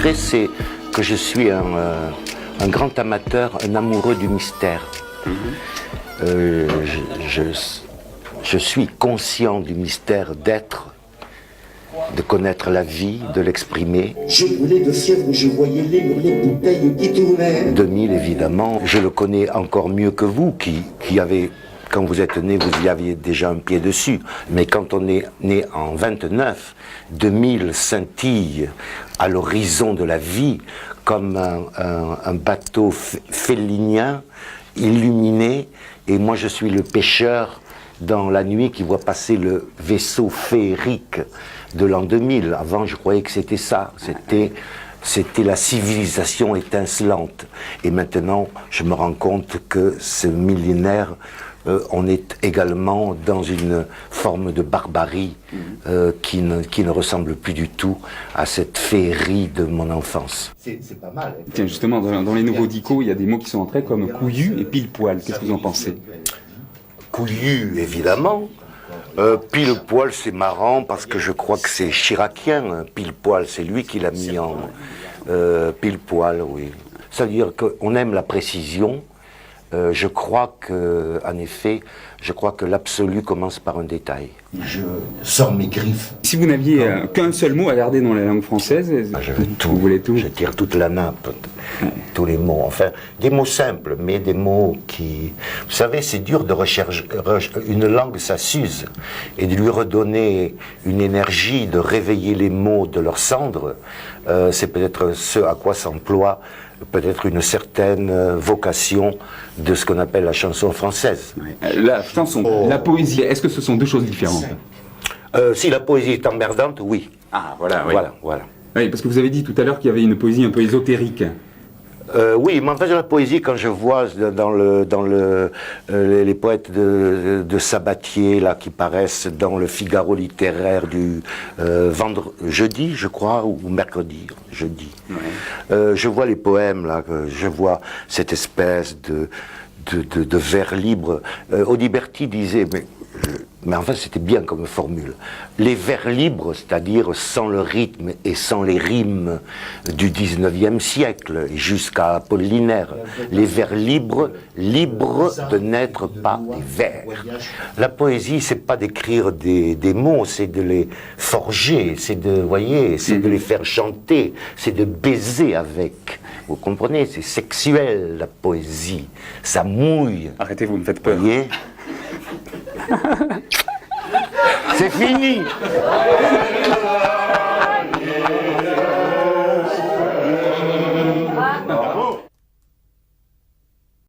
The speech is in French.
dirais, c'est que je suis un grand amateur, un amoureux du mystère. Je suis conscient du mystère d'être, de connaître la vie, de l'exprimer. Je brûlais de fièvre, je voyais les murets de bouteilles qui tournaient. 2000, évidemment. Je le connais encore mieux que vous, qui avez, quand vous êtes né, vous y aviez déjà un pied dessus. Mais quand on est né en 29, 2000 scintille à l'horizon de la vie, comme un bateau félinien, illuminé. Et moi, je suis le pêcheur dans la nuit qui voit passer le vaisseau féerique de l'an 2000. Avant, je croyais que c'était ça. C'était la civilisation étincelante. Et maintenant, je me rends compte que ce millénaire, on est également dans une forme de barbarie qui ne ressemble plus du tout à cette féerie de mon enfance. C'est pas mal. Tiens, justement, dans les nouveaux dicos, il y a des mots qui sont entrés comme couillu et pile-poil. Qu'est-ce que vous en pensez? Couillu, évidemment. Pile-poil, c'est marrant parce que je crois que c'est chiracien. Hein. Pile-poil, c'est lui qui l'a mis en pile-poil, oui. C'est-à-dire qu'on aime la précision. Je crois que, en effet, je crois que l'absolu commence par un détail. Je sors mes griffes. Si vous n'aviez qu'un seul mot à garder dans la langue française, Je veux tout. vous voulez tout? Je tire toute la nappe, tous les mots. Enfin, des mots simples, mais des mots qui... Vous savez, c'est dur de rechercher... Une langue, ça s'use. Et de lui redonner une énergie, de réveiller les mots de leur cendre, c'est peut-être ce à quoi s'emploie peut-être une certaine vocation de ce qu'on appelle la chanson française. La chanson, la poésie, est-ce que ce sont deux choses différentes? Si la poésie est emmerdante, oui. Ah, voilà, oui. Voilà. Oui, parce que vous avez dit tout à l'heure qu'il y avait une poésie un peu ésotérique. Oui, mais en fait, la poésie, quand je vois dans les poètes de Sabatier, là, qui paraissent dans le Figaro littéraire du jeudi, je crois, ou mercredi, jeudi. Ouais. Je vois les poèmes, là, je vois cette espèce de vers libre. Audiberti disait, mais en fait, c'était bien comme formule. Les vers libres, c'est-à-dire sans le rythme et sans les rimes du 19e siècle jusqu'à Apollinaire. Les vers libres, libres de n'être pas des vers. La poésie, c'est pas d'écrire des mots, c'est de les forger, c'est de les faire chanter, c'est de baiser avec. Vous comprenez, c'est sexuel, la poésie. Ça mouille. Arrêtez, vous me faites peur. Vous voyez? C'est fini.